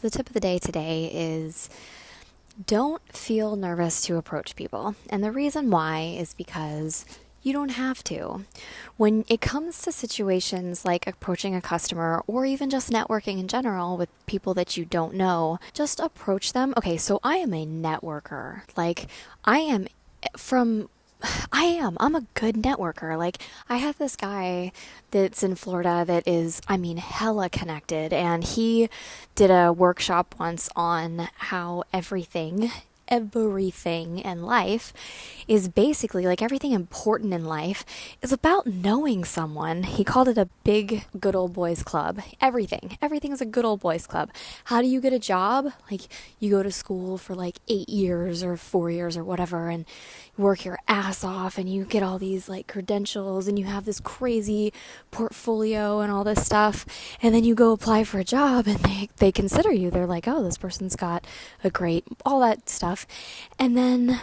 The tip of the day today is don't feel nervous to approach people. And the reason why is because you don't have to. When it comes to situations like approaching a customer or even just networking in general with people that you don't know, just approach them. Okay, so I am a networker. I'm a good networker. I have this guy that's in Florida that is, hella connected. And he did a workshop once on how everything in life is basically everything important in life is about knowing someone. He called it a big good old boys club. Everything is a good old boys club. How do you get a job? You go to school for 8 years or 4 years or whatever and work your ass off and you get all these credentials and you have this crazy portfolio and all this stuff, and then you go apply for a job and they consider you. They're like, oh, this person's got a great, all that stuff. And then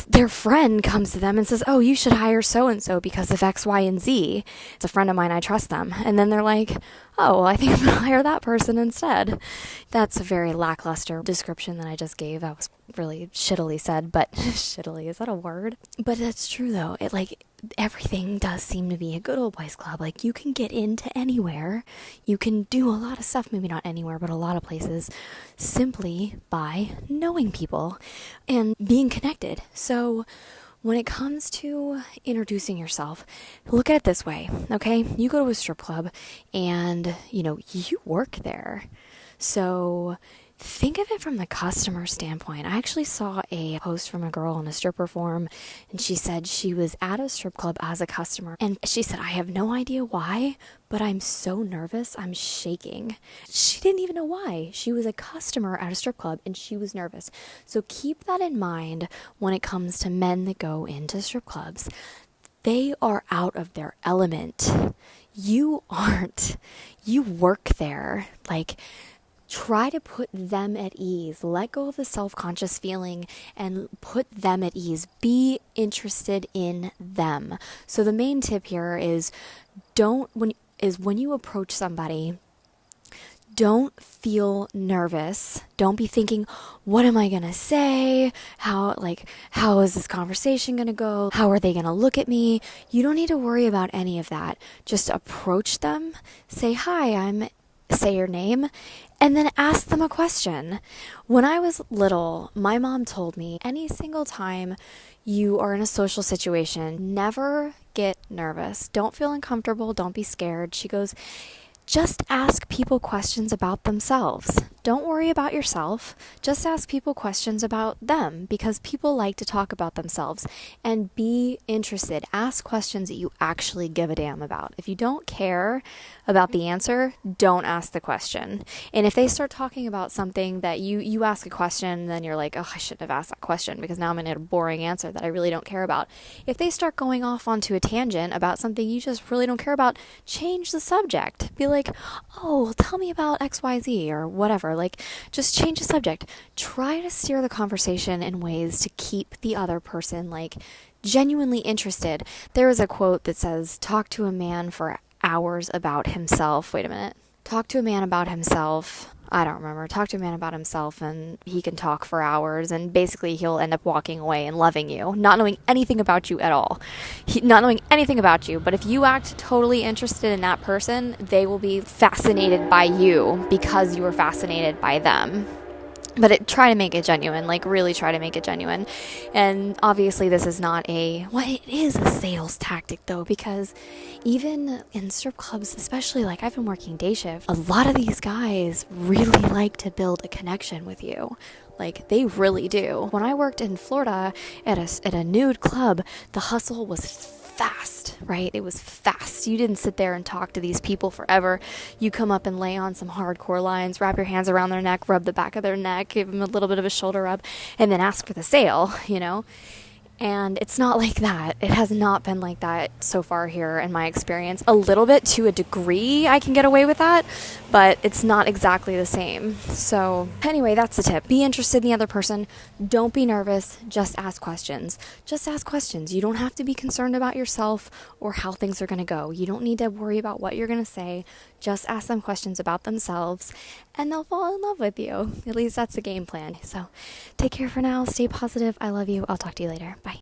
their friend comes to them and says, oh, you should hire so-and-so because of X, Y, and Z. It's a friend of mine, I trust them. And then they're like, oh, well, I think I'm going to hire that person instead. That's a very lackluster description that I just gave. That was really shittily said, but shittily, is that a word? But that's true though. Everything does seem to be a good old boys club. You can get into anywhere. You can do a lot of stuff, maybe not anywhere, but a lot of places, simply by knowing people and being connected. So when it comes to introducing yourself, look at it this way, okay? You go to a strip club and, you work there. So think of it from the customer standpoint. I actually saw a post from a girl on a stripper forum, and she said she was at a strip club as a customer. And she said, I have no idea why, but I'm so nervous, I'm shaking. She didn't even know why. She was a customer at a strip club, and she was nervous. So keep that in mind when it comes to men that go into strip clubs. They are out of their element. You aren't. You work there. Try to put them at ease. Let go of the self-conscious feeling and put them at ease. Be interested in them. So the main tip here is when you approach somebody, don't feel nervous. Don't be thinking, what am I going to say? How is this conversation going to go? How are they going to look at me? You don't need to worry about any of that. Just approach them, say, hi, say your name, and then ask them a question. When I was little, my mom told me any single time you are in a social situation, never get nervous. Don't feel uncomfortable. Don't be scared. She goes, just ask people questions about themselves. Don't worry about yourself. Just ask people questions about them because people like to talk about themselves. And be interested. Ask questions that you actually give a damn about. If you don't care about the answer, don't ask the question. And if they start talking about something that you ask a question, then you're like, oh, I shouldn't have asked that question because now I'm going to get a boring answer that I really don't care about. If they start going off onto a tangent about something you just really don't care about, change the subject. Be like, oh, tell me about XYZ or whatever. Just change the subject. Try to steer the conversation in ways to keep the other person genuinely interested. There is a quote that says, talk to a man for hours about himself. Wait a minute. Talk to a man about himself. I don't remember. Talk to a man about himself and he can talk for hours, and basically he'll end up walking away and loving you, not knowing anything about you at all. Not knowing anything about you, but if you act totally interested in that person, they will be fascinated by you because you were fascinated by them. But try to make it genuine, really try to make it genuine. And obviously this is not it is a sales tactic though, because even in strip clubs, especially I've been working day shift, a lot of these guys really like to build a connection with you. They really do. When I worked in Florida at a nude club, the hustle was fast, right? It was fast. You didn't sit there and talk to these people forever. You come up and lay on some hardcore lines, wrap your hands around their neck, rub the back of their neck, give them a little bit of a shoulder rub, and then ask for the sale, And it's not like that. It has not been like that so far here in my experience. A little bit, to a degree, I can get away with that, but it's not exactly the same. So anyway, that's the tip. Be interested in the other person. Don't be nervous. Just ask questions. Just ask questions. You don't have to be concerned about yourself or how things are going to go. You don't need to worry about what you're going to say. Just ask them questions about themselves and they'll fall in love with you. At least that's the game plan. So take care for now. Stay positive. I love you. I'll talk to you later. Bye.